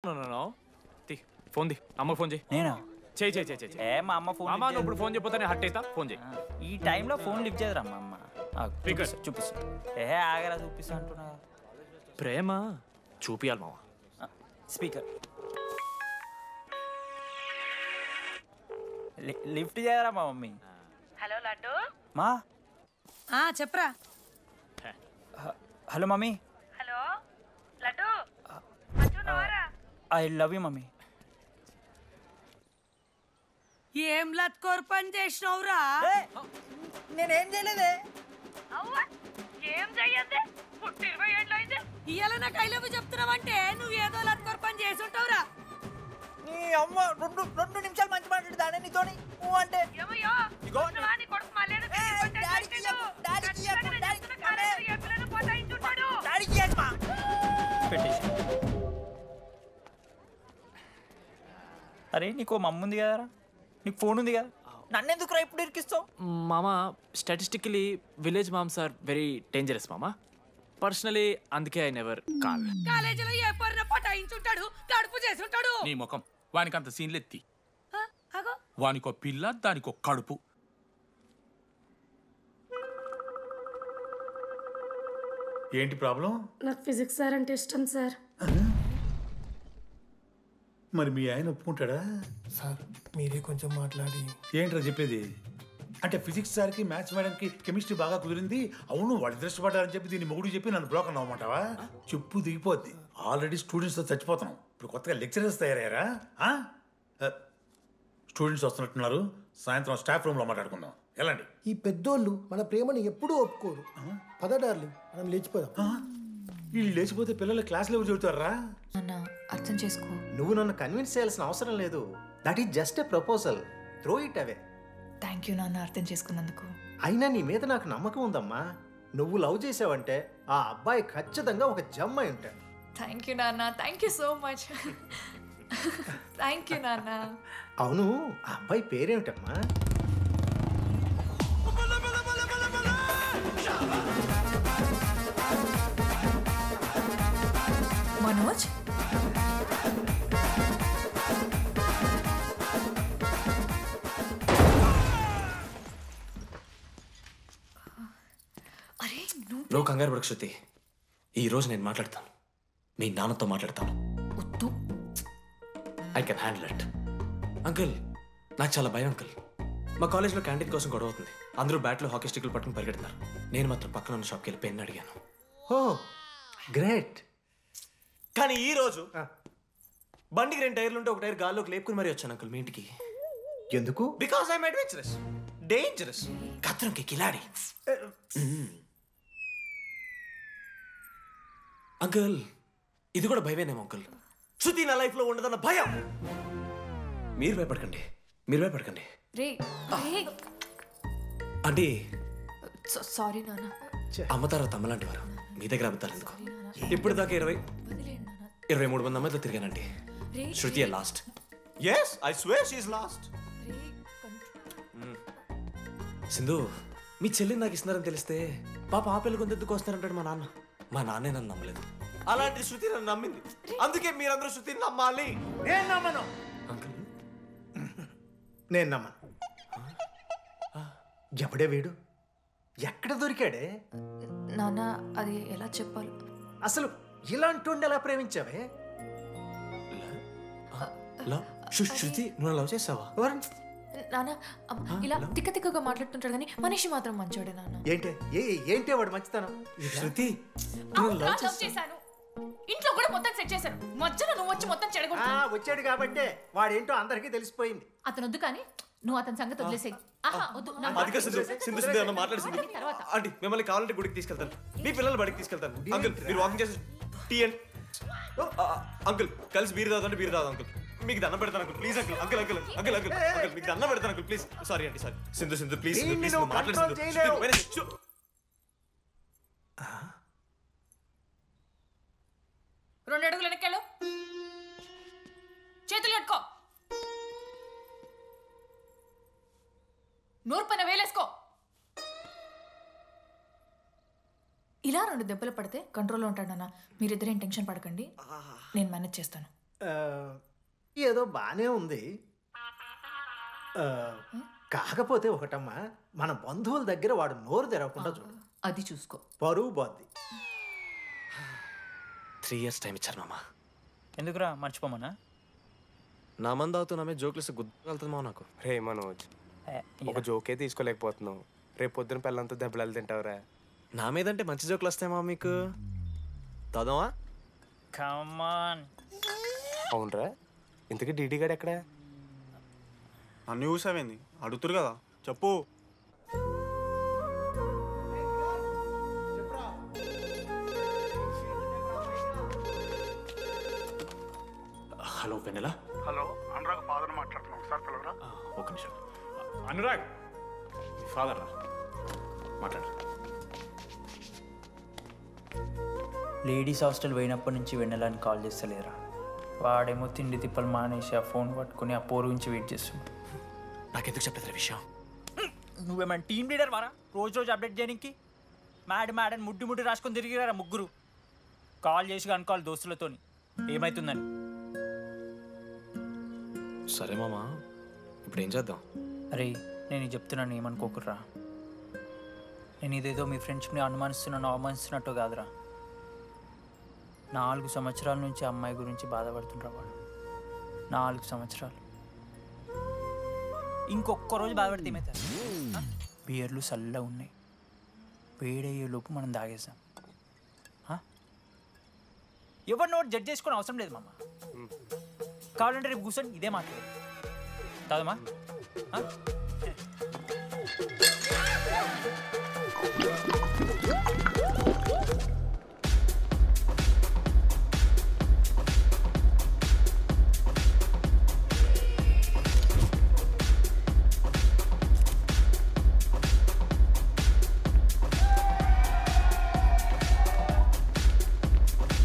Phone the అమ్మ phone చేయి. నేనా? చేయి చేయి చేయి చేయి. ఏ మా అమ్మ ఫోన్ అమ్మ నువ్వు ఇప్పుడు ఫోన్ చెప్పితే హట్ అవుతా. ఫోన్ చేయి. ఈ టైంలో ఫోన్ లిఫ్ట్ చేయదురా మా అమ్మ. స్పీకర్ చూపిస్తా. ఏ ఆగరా చూపిస్తా అంటున్నా. ప్రేమ చూపియాలి మావా. స్పీకర్ లిఫ్ట్ చేయరా మా మమ్మీ. హలో లడ్డు. మా చెప్పరా. Hello mummy. హలో లడ్డు. మంచున్నావారా? I love you mummy. ఏం లత్కోర్ పని చేసినవురా? నేనేం చేయలేదే. అవ్వా ఏం చెయ్యద్దే. పుట్టి 20 ఏళ్ళు అయింది. ఇయ్యాల నాకు ఐ లవ్ యూ చెప్తున్నావంటే నువ్వు ఏదో లత్కోర్ పని చేసి ఉంటావురా. నీ అమ్మ రెండు నిమిషాలు మంచి మాట్లాడుతానే నీతోని. నువ్వు అంటే ఏమయ్యో నీ కొడుకు మళ్ళీ అరే నీకు మమ్మ ఉంది కదరా, నీకు ఫోన్ ఉంది కదా, నన్నెందుకు రా ఇప్పుడు ఇరికిస్తావు? మామా statistically village moms are very dangerous మామా. పర్సనలీ అందుకే ఐ నెవర్ కాల్. కాలేజీలో ఏ పొరిన పటాయించుంటాడు, కడుపు చేసి ఉంటాడు. నీ ముఖం వానికి అంత సీన్లెత్తి. అగో వానికో పిల్ల దానికో కడుపు. ఏంటి ప్రాబ్లం? నాకు ఫిజిక్స్ సార్ అంటే ఇష్టం సార్. మరి మీ ఆయన ఒప్పుకుంటాడా? సార్ మీరే కొంచెం మాట్లాడి. ఏంట్రా చెప్పేది? అంటే ఫిజిక్స్ సార్కి మ్యాథ్స్ మేడంకి కెమిస్ట్రీ బాగా కుదిరింది, అవును వాళ్ళు ఇష్టపడ్డారని చెప్పి దీన్ని మొగుడు చెప్పి నన్ను బ్రోకర్ అవ్వమంటావా? చెప్పు దిగిపోద్ది. ఆల్రెడీ స్టూడెంట్స్తో చచ్చిపోతున్నాం, ఇప్పుడు కొత్తగా లెక్చరర్స్ తయారయ్యారా? స్టూడెంట్స్ వస్తున్నట్టున్నారు, సాయంత్రం స్టాఫ్ రూమ్లో మాట్లాడుకుందాం. వెళ్ళండి. ఈ పెద్దోళ్ళు మన ప్రేమను ఎప్పుడూ ఒప్పుకోరు. పద డార్లింగ్ మనం లేచిపోదాం. వీళ్ళు లేచిపోతే పిల్లలు క్లాస్లో ఎవరు చెబుతారా? అన్న అర్థం చేసుకో. నువ్వు నన్ను కన్విన్స్ చేయాల్సిన అవసరం లేదు. That is just a proposal. Throw it away. Thank you నాన్న, అర్థం చేసుకున్నందుకు. అయినా నీ మీద నాకు నమ్మకం ఉందమ్మా. నువ్వు లవ్ చేసావంటే ఆ అబ్బాయి ఖచ్చితంగా ఒక జమ్మాయి ఉంటాడు. థ్యాంక్ యూ నాన్న, thank you so much. Thank you నాన్న. అవును, ఆ అబ్బాయి పేరేమిటమ్మా? మనోజ్. అరే నువ్వు కంగారు పడకు శృతి, ఈ రోజు నేను మాట్లాడతాను, మీ నాన్నతో మాట్లాడతాను. వద్దు. I can handle it. Uncle నాకు చాలా భయం అంకుల్. మా కాలేజ్లో క్యాంటీన్ కోసం గొడవ అవుతుంది, అందరూ బ్యాట్లో హాకీ స్టిక్లు పట్టుకుని పరిగెడుతున్నారు. నేను మాత్రం పక్కన ఉన్న షాప్కి వెళ్ళి పెన్ అడిగాను. ఓ గ్రేట్. కానీ ఈ రోజు బండికి 2 టైర్లు ఉంటే ఒక టైర్ గాల్లోకి లేపుకుని మరీ వచ్చాను అంకుల్ మీ ఇంటికి. ఎందుకు? బికాస్ ఐఎమ్ అడ్వెంచరస్, డేంజరస్, ఖత్రంకి కిలాడి. అంకుల్ ఇది కూడా భయమేనేమో అంకుల్. శృతి నా లైఫ్ లో ఉండదన్న భయం. మీరు భయపడకండి, మీరు భయపడకండి. రే అంటే సారీ నాన్న. అమ్మ తర్వాత అమ్మలాంటి వారు, మీ దగ్గర అబద్ధాలు ఎందుకు? ఇప్పుడు దాకా 23 మంది అమ్మాయితో తిరిగానండి. Shruti last. Yes I swear she is last. Sindhu మీ చెల్లిని నాకు ఇస్తున్నారని తెలిస్తే పాప ఆ పెళ్లి కొంతెందుకు వస్తారంటాడు మా నాన్న. మా నాన్నే నన్ను నమ్మలేదు, అలాంటి శృతి నన్ను నమ్మింది. అందుకే మీరందరూ శృతిని నమ్మాలి. నేను నమ్మను. అంకుల్ నేను నమ్మను. ఎవడే వీడు? ఎక్కడ దొరికాడే? నాన్న అది ఎలా చెప్పాలి? అసలు ఇలాంటి ఎలా ప్రేమించావే? శృతి నువ్వు లవ్ చేసావా? నాన్న ఇలా తిక్కగా మాట్లాడుతుంటాడు కానీ మనిషి మాత్రం మంచోడే నాన్న. ఏంటే వాడు మంచితనం? శృతి లవ్ చేశాను, ఇంట్లో కూడా మొత్తం సెట్ చేశాను, మధ్యలో నువ్వు వచ్చి మొత్తం చెడగొట్టావు. వచ్చాడు కాబట్టే వాడేంటో అందరికీ తెలిసిపోయింది. అతను వద్దు కానీ నువ్వు అతని సంగతి వదిలేసేయి. ఆంటీ మిమ్మల్ని కావాలంటే గుడికి తీసుకెళ్తాను, మీ పిల్లలు బడికి తీసుకెళ్తాను. అంకుల్ మీరు వాకింగ్ చేసి టీ అండ్ అంకుల్ కలిసి బీరు తాగుతుంటే బీరు తాగు అంకుల్. మీకు దండం పెడతాను uncle please. Uncle uncle uncle uncle uncle uncle మీకు దండం పెడతాను అంకుల్ ప్లీజ్. సారీ అండి సారీ. సింధు ప్లీజ్ ప్లీజ్ మాట్లాడు. 2 అడుగులు వెనక్కెళ్ళు, చేతులు కట్టుకో, నోరు పైన వేలేసుకో. ఇలా 2 దెబ్బలు పడితే కంట్రోల్లో ఉంటాడు నాన్న. మీరిద్దరేం టెన్షన్ పడకండి, నేను మేనేజ్ చేస్తాను. ఏదో బానే ఉంది. కాకపోతే ఒకటమ్మా, మన బంధువుల దగ్గర వాడు నోరు తెరవకుండా చూడు. అది చూసుకో. పరువు బాద్ది. 3 years టైం ఇచ్చారు మామ. ఎందుకురా మర్చిపోమన్నా? నా మంది అవుతున్నా మీద జోక్లు గుర్తుకెళ్తుంది మామ నాకు. రే మనోజ్, ఒక జోకే తీసుకోలేకపోతున్నావు. రేపు పొద్దున పిల్లలతో దెబ్బలు తింటావురా. నా మీదంటే మంచి జోకులు వస్తాయి మా మీకు. తాదామా? కమాన్. అవునరా, ఇంతకీ డీడీ గారు ఎక్కడ? అన్ని చూసావేంది? అడుగుతురు కదా, చెప్పు. హలో వెన్నెలా. హలో, అనురాగ్ ఫాదర్ మాట్లాడుతున్నాం, ఒకసారి పిలవరా? ఒక నిమిషం. అనురాగ్ ఫాదర్ రా, మాట్లాడు. లేడీస్ హాస్టల్ పోయినప్పటి నుంచి వెన్నెలని కాల్ చేస్తలేరా? వాడేమో తిండి తిప్పలు మానేసి ఆ ఫోన్ పట్టుకుని ఆ పోరు గురించి వెయిట్ చేస్తుంది. నాకెందుకు చెప్పలేదు విషయం? నువ్వేమైనా టీమ్ లీడర్ వారా రోజు రోజు అప్డేట్ చేయడానికి? మ్యాడని ముడ్డి రాసుకొని తిరిగిరారా ముగ్గురు. కాల్ చేసి అనుకోవాలి దోస్తులతోని ఏమవుతుందని. సరే మామా, ఇప్పుడు ఏం చేద్దాం? అరే నేను చెప్తున్నాను, ఏమనుకోకుర్రా. నేను ఇదేదో మీ ఫ్రెండ్షిప్ని అవమానిస్తున్నట్టు కాదురా. 4 సంవత్సరాల నుంచి అమ్మాయి గురించి బాధపడుతుండ్రా వాడు. 4 సంవత్సరాలు. ఇంకొక్క రోజు బాధపడితే ఏమవుతారు? బియర్లు చల్లగా ఉన్నాయి, వేడయ్యే లోపు మనం తాగేసాం. ఎవరు నోట్ జడ్జ్ చేసుకుని అవసరం లేదు మామ. కావాలంటే రేపు కూర్చొని ఇదే మాట్లాడు. కాదమ్మా?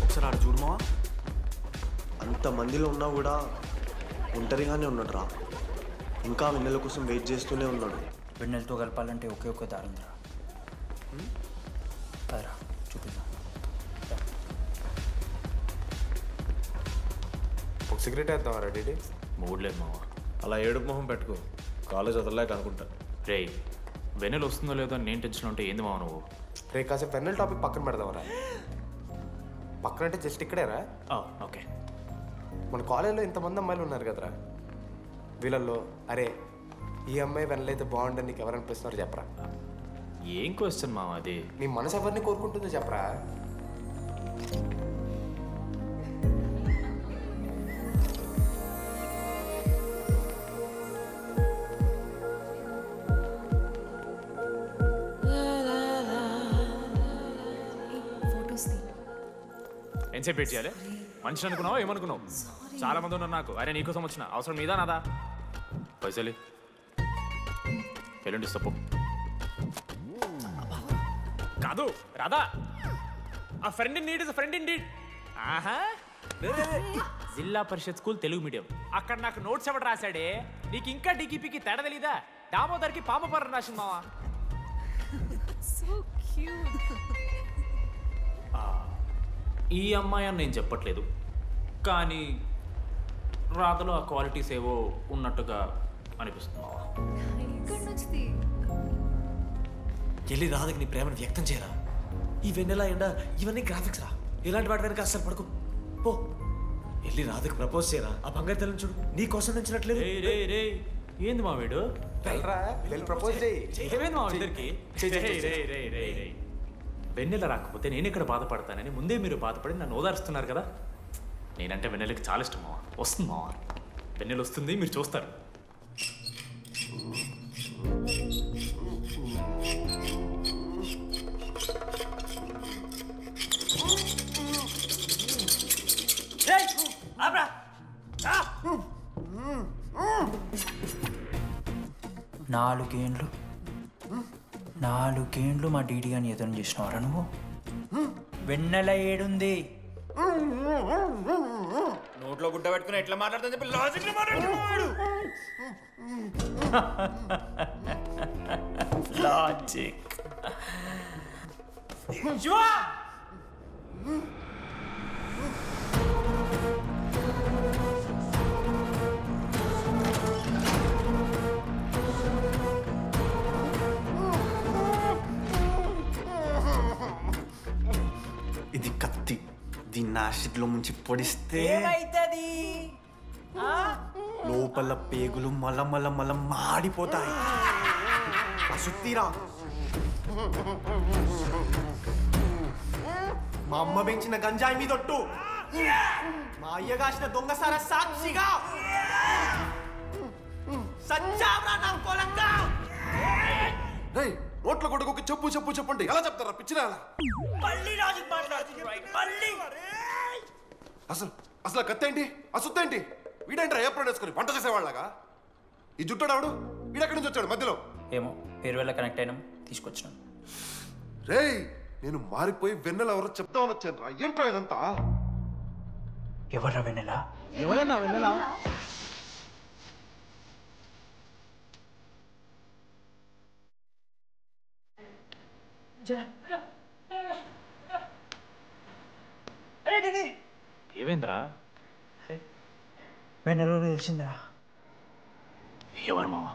ఒకసారి ఆడ చూడమా. అంతమందిలో ఉన్నా కూడా ఒంటరిగానే ఉన్నాడు రా. ఇంకా వెన్నెల కోసం వెయిట్ చేస్తూనే ఉన్నాడు. వెన్నెలతో కలపాలంటే ఒకే ఒక్క దారి ఉందిరా. అదరా చూపిద్దాం. ఒక సిగరెట్ వేద్దాం రా డీడీ. మూడ్లేదు మావా. అలా ఏడుపు మొహం పెట్టుకో, కాలేజ్ వదలలేక అనుకుంటా. రే వెన్నెల వస్తుందో లేదో నేను టెన్షన్ ఉంటే ఏంది మావ నువ్వు? రే కాసేపు వెన్నెల టాపిక్ పక్కన పెడదాంరా. పక్కన అంటే జస్ట్ ఇక్కడేరా. ఓకే. మన కాలేజ్లో ఇంతమంది అమ్మాయిలు ఉన్నారు కదరా, వీళ్ళల్లో అరే ఈ అమ్మాయి వెనలైతే బాగుండని నీకు ఎవరు అనిపిస్తున్నారు చెప్పరా? ఏం క్వశ్చన్ మావా అది? నీ మనసు ఎవరిని కోరుకుంటుందో చెప్పరా? ఎంతసేపు వెయిట్ చేయాలి? మనిషిని అనుకున్నావు ఏమనుకున్నావు? చాలా మంది ఉన్నారు నాకు. అరే నీకోసం వచ్చిన అవసరం నీదా నాదా? పైసలు ఎల్లుండి తప్పు కాదు రాదా. ఆ friend in need is friend in need. ఆహా, జిల్లా పరిషత్ స్కూల్ తెలుగు మీడియం. అక్కడ నాకు నోట్స్ ఎవడు రాశాడే? నీకు ఇంకా డికిపికి తేడా తెలీదా? దామోదర్కి పామపర్ర రాసింది మావా. ఈ అమ్మాయి అని నేను చెప్పట్లేదు, కానీ రాధలో ఆ క్వాలిటీస్ ఏవో ఉన్నట్టుగా అనిపిస్తుంది మావా. వెళ్ళి రాధకి నీ ప్రేమను వ్యక్తం చేయరా. ఈ వెన్నెల ఎండ ఇవన్నీ గ్రాఫిక్స్ రా. ఇలాంటి వాటి వెనక అస్సలు పడుకో. పో వెళ్ళి రాధకి ప్రపోజ్ చేయరా. ఆ బంగారు తెల్లని చూడు నీ కోసం నచ్చినట్లేదు. ఏంది మా వీడు? ప్రపోజ్ చేయి. ఏమైంది మా ఇద్దరికి? వెన్నెల రాకపోతే నేను ఇక్కడ బాధపడతానని ముందే మీరు బాధపడి నన్ను ఓదారుస్తున్నారు కదా. నేనంటే వెన్నెలకి చాలా ఇష్టం మావా. వస్తుంది మావా, వెన్నెల వస్తుంది, మీరు చూస్తారు. నాలుగేండ్లు మా డీడీ అని ఎదురు చేసినవారా నువ్వు? వెన్నెల ఏడుంది? నోట్లో గుడ్డ పెట్టుకుని ఎట్లా మాట్లాడుతుంది చెప్పి లాజిక్ మాట్లాడుతున్నాడు. లాజిక్. దాన్ని యాసిడ్లో ముంచి పొడిస్తే ఏమైతుంది? లోపల పేగులు మల మాడిపోతాయి. అసుత్తిరా. మా అమ్మ పెంచిన గంజాయి మీదొట్టు, మా అయ్య కాసిన దొంగసార సాక్షిగా సచ్చావ్రా నా కొలంగా. నోట్ల కొడుకు చెప్పు చెప్పు చెప్పండి ఎలా చెప్తారా పిచ్చిరా? అసలు కత్తేంటి అసుత్తేంటి? వీడేంట్రా ఏప్రిల్ వేసుకుని వంట చేసేవాళ్ళగా? ఈ జుట్టాడు వీడెక్కడి నుంచి వచ్చాడు మధ్యలో? ఏమో పేరువేళ కనెక్ట్ అయినాం, తీసుకొచ్చినాం. రేయ్ నేను మారిపోయి వెన్నెల ఎవరో చెప్తామని వచ్చాను రా. ఏంట్రా ఇదంతా? ఎవరా వెన్నెల? ఎవరన్నా వెళ్ళలా? ఏమైందిరా? వెన్నెల తెలిసిందా? ఎవరు మావా?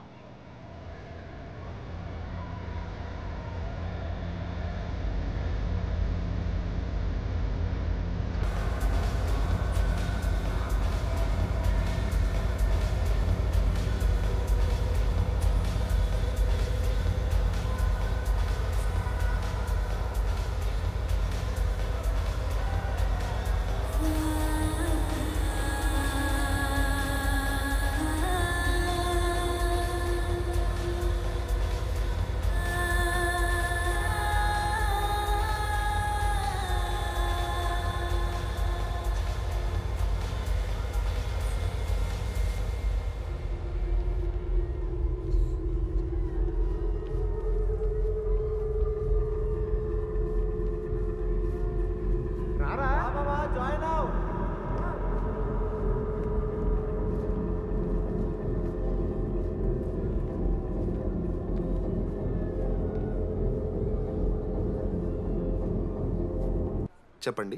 చెప్పండి,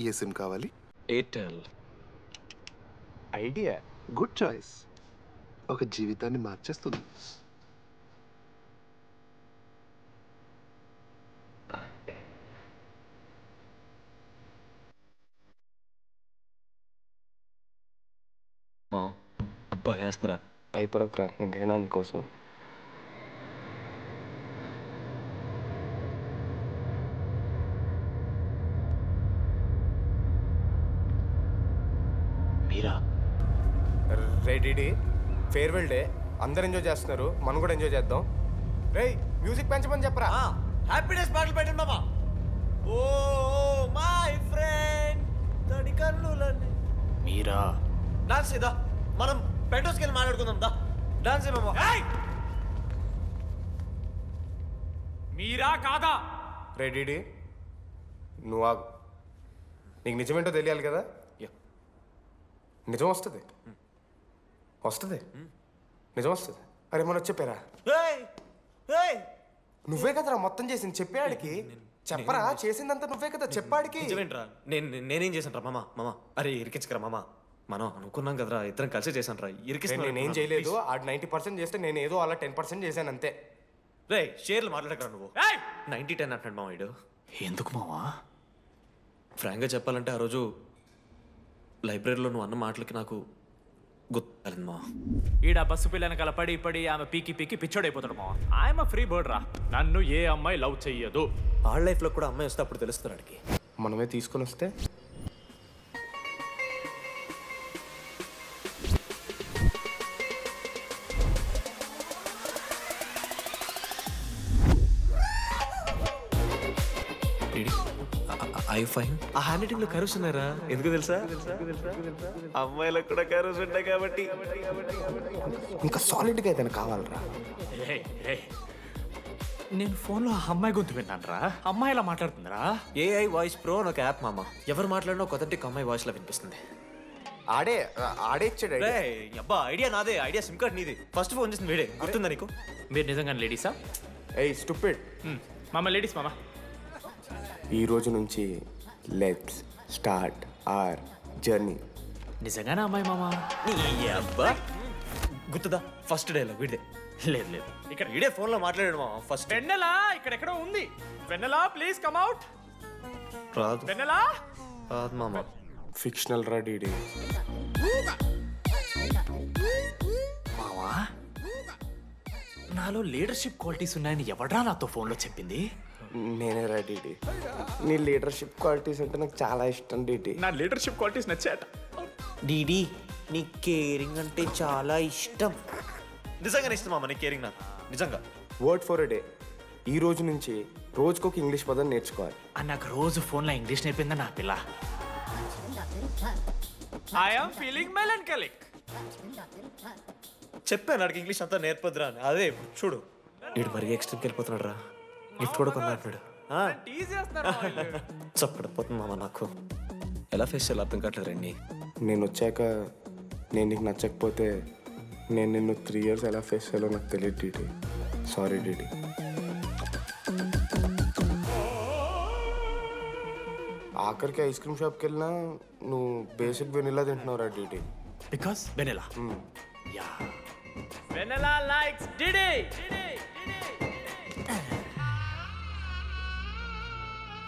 ఏ సిమ్ కావాలి? ఎయిర్టెల్. Idea good choice. ఒక జీవితాన్ని మార్చేస్తుంది. భయాస్త్రా అయిపోరక్రా ఇంకేనా కోసం. మీరా? రేడి ఫేర్వెల్ డే, అందరు ఎంజాయ్ చేస్తున్నారు, మనం కూడా ఎంజాయ్ చేద్దాం. రేయ్ మ్యూజిక్ పెంచమని చెప్పరా. హ్యాపీనెస్ పాటలు పెట్టండి. ఓ మై ఫ్రెండ్ తడి కన్నులన్నీ. మీరా? డాన్స్ ఇదా, మనం పెంటోస్కి వెళ్ళి మాట్లాడుకుందాం. దా డాన్స్ ఏమో. మీరా కాదా? రేడి నువ్వు ఆగు, నీకు నిజమేంటో తెలియాలి కదా. నిజం వస్తుంది, నిజం వస్తుంది. అరే మనం చెప్పారా? నువ్వే కదరా మొత్తం చేసింది, చెప్పాడికి చెప్పరా. చేసిందంతా నువ్వే కదా, చెప్పాడికి. నిజమేంట్రా? నేనేం చేశాను రా మామ? అరే ఇరికించకరా మామ, మనం అనుకున్నాం కదరా, ఇద్దరం కలిసి చేశాను రా. నేనేం చేయలేదు, ఆడు 90% చేస్తే నేను ఏదో అలా 10% చేశాను అంతే. రే షేర్లు మాట్లాడకరా నువ్వు. 90-10 అంటాడు మామ వీడు. ఎందుకు మావా? ఫ్రాంక్గా చెప్పాలంటే ఆ రోజు లైబ్రరీలో నువ్వు అన్న మాటలకి నాకు గుర్తులేదు మా. ఈడ బస్సు పిల్లని కలపడి పడి ఆమె పీకి పిచ్చోడైపోతాడు మావా. ఆయమ ఫ్రీ బర్డ్ రా, నన్ను ఏ అమ్మాయి లవ్ చెయ్యదు. ఆళ్ళ లైఫ్లో కూడా అమ్మాయి వస్తే అప్పుడు తెలుస్తుంది వాడికి. మనమే తీసుకొని వస్తే ఆ హ్యాండ్ రైటింగ్ లో కర్వ్స్ ఉన్నారా? ఎందుకు తెలుసా? అమ్మాయిలకు కూడా కర్వ్స్ ఉంటాయి కాబట్టి. ఇంకా సాలిడ్గా ఏదైనా కావాలరా. నేను ఫోన్లో ఆ అమ్మాయి గొంతు విన్నాను రా. అమ్మాయి ఇలా మాట్లాడుతుందిరా. AI వాయిస్ ప్రో అని ఒక యాప్ మామ. ఎవరు మాట్లాడినా ఒక అథెంటిక్ అమ్మాయి వాయిస్ లో వినిపిస్తుంది. ఆడే ఇచ్చాడు. అబ్బా ఐడియా నాదే, ఐడియా సిమ్ కార్డ్ నీది. ఫస్ట్ ఫోన్ చేసింది వీడే, గుర్తుందా నీకు? మీరు నిజంగానే లేడీసా? ఏయ్ స్టూపిడ్. మామ లేడీస్ మామ. ఈ రోజు నుంచి లెట్స్ స్టార్ట్ అవర్ జర్నీ. నిజంగానే అమ్మాయి మామ? అబ్బా గుర్తుదా? ఫస్ట్ డేలో వీడిదే. లేదు ఇక్కడ వీడే ఫోన్ లో మాట్లాడాడు మామ. ఫస్ట్ వెన్నెలా ఇక్కడెక్కడో ఉంది. వెన్నెలా ప్లీజ్ కమ్ అవుట్. రాదు. వెన్నెలా మామ ఫిక్షనల్ రా డీడీ. మావా నాలో లీడర్షిప్ క్వాలిటీస్ ఉన్నాయని ఎవడ్రా నాతో ఫోన్లో చెప్పింది? నేనే రా డీడీ. నీ లీడర్షిప్ క్వాలిటీస్ అంటే నాకు చాలా ఇష్టం డీడీ. నా లీడర్షిప్ క్వాలిటీస్ నచ్చాట. డీడీ నీ కేరింగ్ అంటే చాలా ఇష్టం. నిజంగానే ఇష్టం మామ నీ కేరింగ్ నాకు నిజంగా. Word for a day. ఈ రోజు నుంచి రోజుకొక ఇంగ్లీష్ పదం నేర్చుకోవాలి. నాకు రోజు ఫోన్లో ఇంగ్లీష్ నేర్పిందా నా పిల్ల. I'm feeling melancholic. చెప్పాను నాకు ఇంగ్లీష్ అంతా నేర్పదురా అని. అదే చూడు వీడు మరీ ఎక్స్ట్రీమ్కి వెళ్ళిపోతున్నాడు రా. గిఫ్ట్ కూడా కొన్నాడు. చప్పడిపోతుంది మామ నాకు. ఎలా ఫేస్ చేయాలి అర్థం కావట్లేదు రండి. నేను వచ్చాక నేను నీకు నచ్చకపోతే నేను నిన్ను 3 years ఎలా ఫేస్ చేయాలో నాకు తెలియదు డీడీ. Sorry DD. ఆఖరికి ఐస్ క్రీమ్ షాప్కి వెళ్ళినా నువ్వు బేసిక్ వెనిలా తింటున్నావు రా DD. Because vanilla. Yeah vanilla likes DD.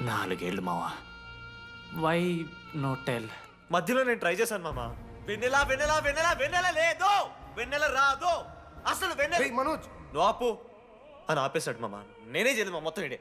4 ఏళ్ళు మావా. Why no tell? మధ్యలో నేను ట్రై చేశాను మామ. వెన్నెల వెన్నెల వెన్నెల వెన్నెల లేదు, వెన్నెల రాదు అసలు. వెన్నెల మనోజ్ నువ్వు ఆపు అని ఆపేశాడు మామ. నేనే చేయలేదు మా మొత్తం ఇడే.